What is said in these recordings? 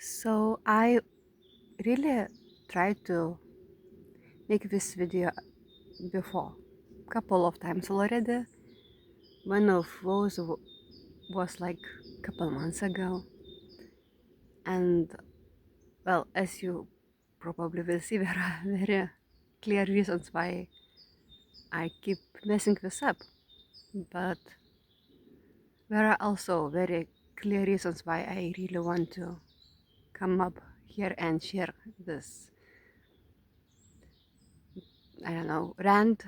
So I really tried to make this video before, couple of times already. One of those was like a couple months ago, and well, as you probably will see, there are very clear reasons why I keep messing this up, but there are also very clear reasons why I really want to come up here and share this, I don't know, rant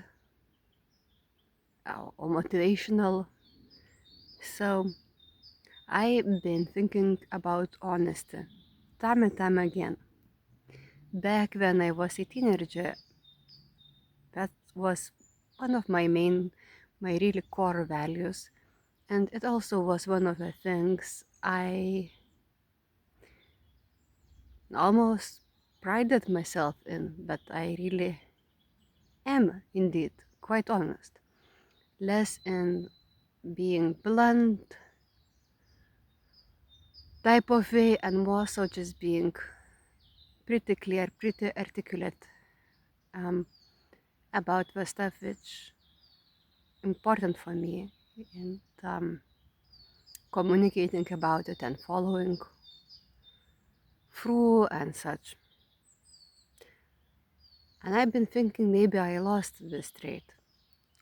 or motivational. So I've been thinking about honesty time and time again. Back when I was a teenager, that was one of my really core values. And it also was one of the things I almost prided myself in, but I really am indeed quite honest. Less in being blunt type of way and more so just being pretty clear, pretty articulate um, about the stuff which important for me and communicating about it and following through and such. And I've been thinking maybe I lost this trait,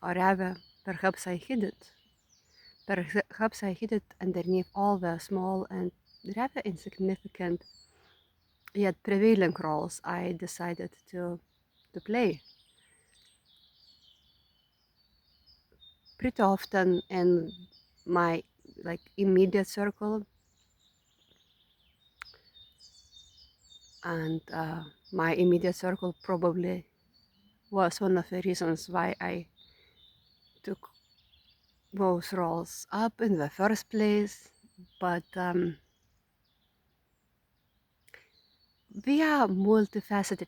or rather, perhaps I hid it. Perhaps I hid it underneath all the small and rather insignificant yet prevailing roles I decided to play. Pretty often in my like immediate circle, and my immediate circle probably was one of the reasons why I took those roles up in the first place. But we are multifaceted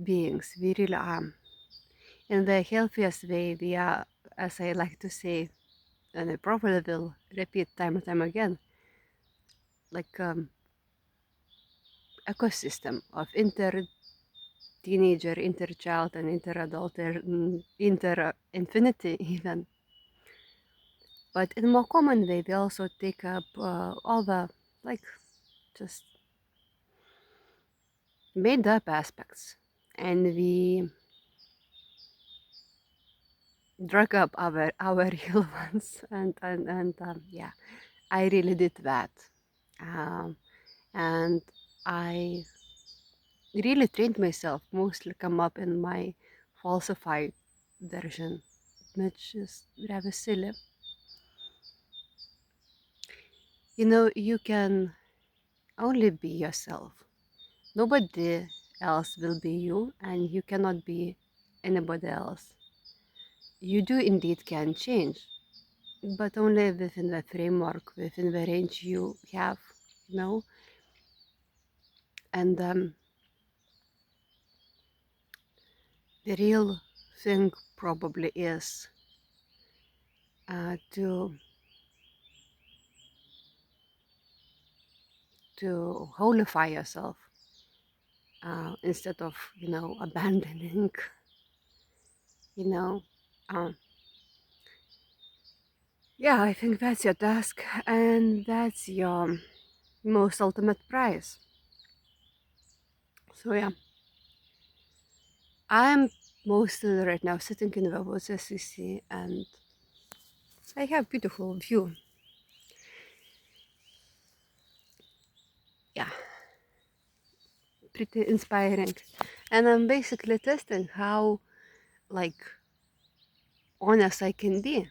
beings, we really are. In the healthiest way, we are, as I like to say, and I probably will repeat time and time again, like ecosystem of inter-teenager, inter-child, and inter-adult, inter-infinity even. But in a more common way, we also take up all the like just made up aspects, and we drug up our real ones. And yeah, I really did that, um, and I really trained myself mostly come up in my falsified version, which is rather silly. You know, you can only be yourself. Nobody else will be you, and you cannot be anybody else. You do indeed can change, but only within the framework, within the range you have, you know. And the real thing probably is to holify yourself instead of abandoning, you know. Um, yeah, I think that's your task, and that's your most ultimate prize. So yeah, I'm mostly right now sitting in the woods as you see, and I have beautiful view. Yeah, pretty inspiring, and I'm basically testing how like honest I can be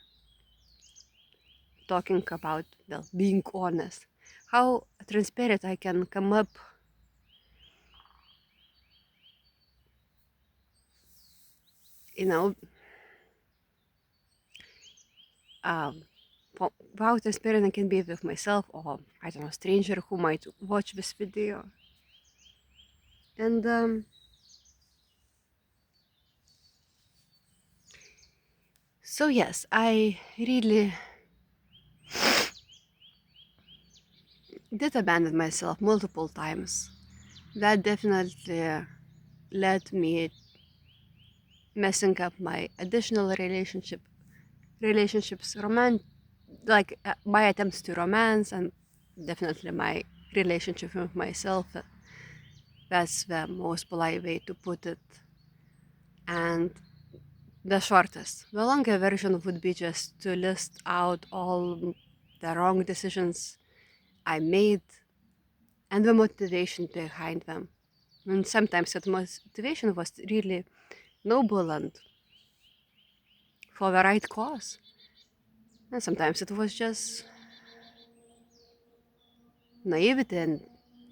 talking about, well, being honest, how transparent I can come up, you know, um, how transparent I can be with myself or, I don't know, stranger who might watch this video. And so yes, I really did abandon myself multiple times. That definitely led me messing up my additional relationships, my attempts to romance, and definitely my relationship with myself. That's the most polite way to put it. And the longer version would be just to list out all the wrong decisions I made and the motivation behind them. And sometimes that motivation was really noble and for the right cause. And sometimes it was just naivety and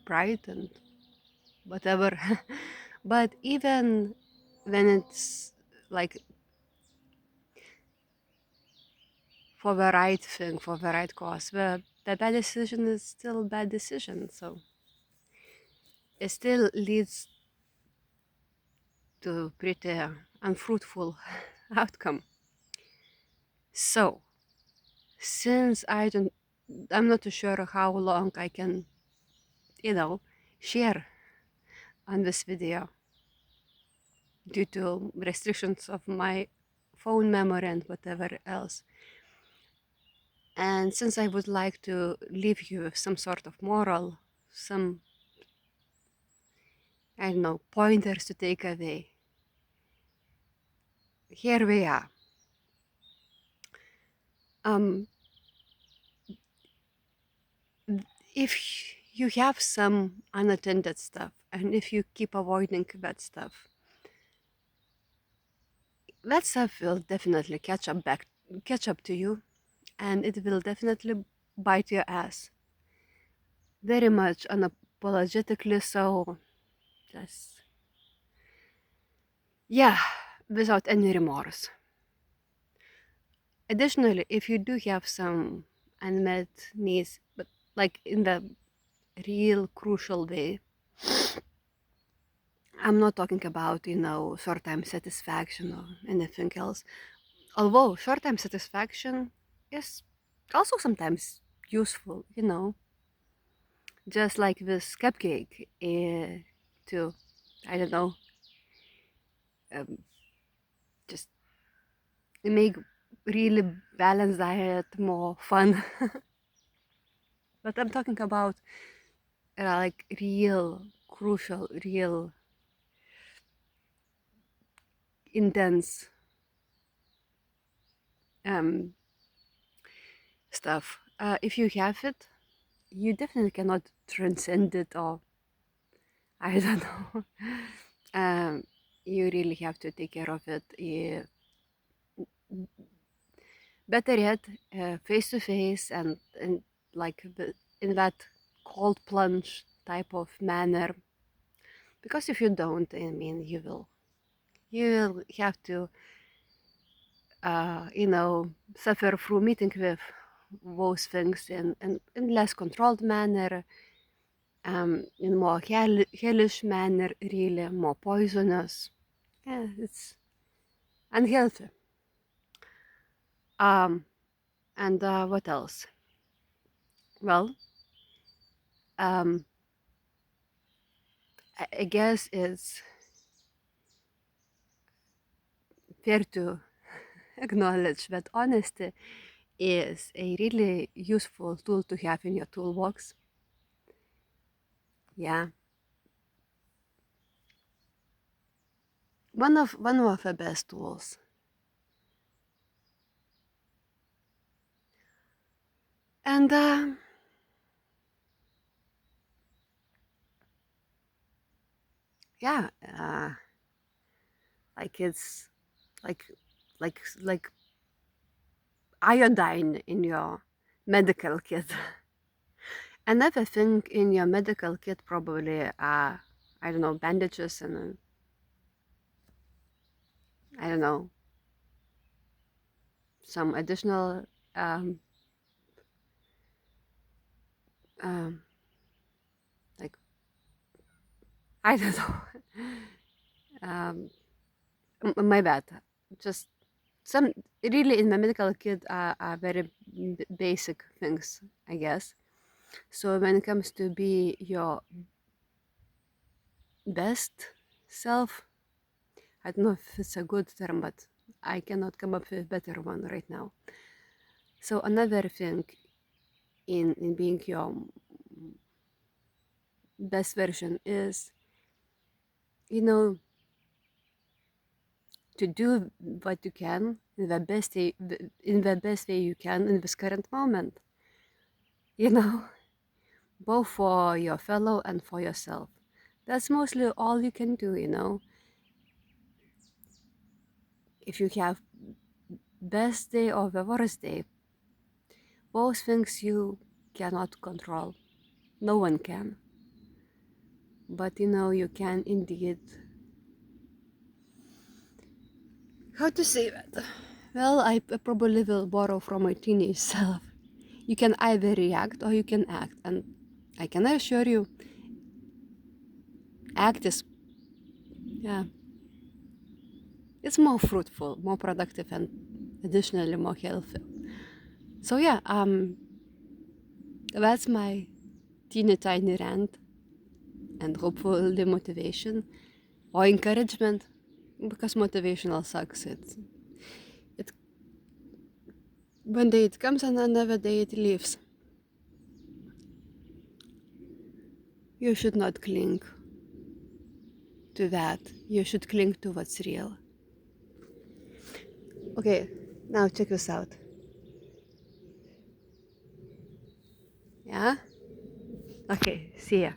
pride and whatever. But even when it's like for the right thing, for the right cause, the bad decision is still a bad decision. So it still leads to pretty unfruitful outcome. So since I'm not too sure how long I can, you know, share on this video due to restrictions of my phone memory and whatever else. And since I would like to leave you with some sort of moral, some, I don't know, pointers to take away, here we are. Um, if you have some unattended stuff, and if you keep avoiding that stuff will definitely catch up to you, and it will definitely bite your ass. Very much unapologetically so. Just, yeah, without any remorse. Additionally, if you do have some unmet needs, but like in the real crucial way, I'm not talking about, short time satisfaction or anything else. Although short time satisfaction is also sometimes useful, just like this cupcake to, I don't know, um, just make really balanced diet more fun. But I'm talking about like real, crucial, real, intense um, stuff. If you have it, you definitely cannot transcend it, or I don't know. um, you really have to take care of it. Better yet, face to face and like in that cold plunge type of manner. Because if you don't, I mean, you will have to, suffer through meeting with those things in less controlled manner, in more hellish manner, really more poisonous. Yeah, it's unhealthy. Um, and what else? Well, um, I guess it's fair to acknowledge that honesty is a really useful tool to have in your toolbox. Yeah, one of the best tools. And yeah, like it's like like iodine in your medical kit. Another thing in your medical kit probably are, I don't know, bandages and I don't know, some additional um, um, like I don't know. um, my bad. Just some really in my medical kit are very basic things, I guess. So when it comes to be your best self, I don't know if it's a good term, but I cannot come up with a better one right now. So another thing in being your best version is, you know, to do what you can in the best way you can in this current moment. You know, both for your fellow and for yourself. That's mostly all you can do, you know. If you have best day or the worst day, both things you cannot control. No one can. But you know, you can indeed. How to say that? Well, I probably will borrow from my teenage self. You can either react or you can act. And I can assure you, act is, yeah, it's more fruitful, more productive, and additionally more healthy. So yeah, that's my teeny tiny rant and hopefully motivation or encouragement, because motivational sucks. It one day it comes and another day it leaves. You should not cling to that. You should cling to what's real. Okay, now check this out. Yeah? Okay, see ya.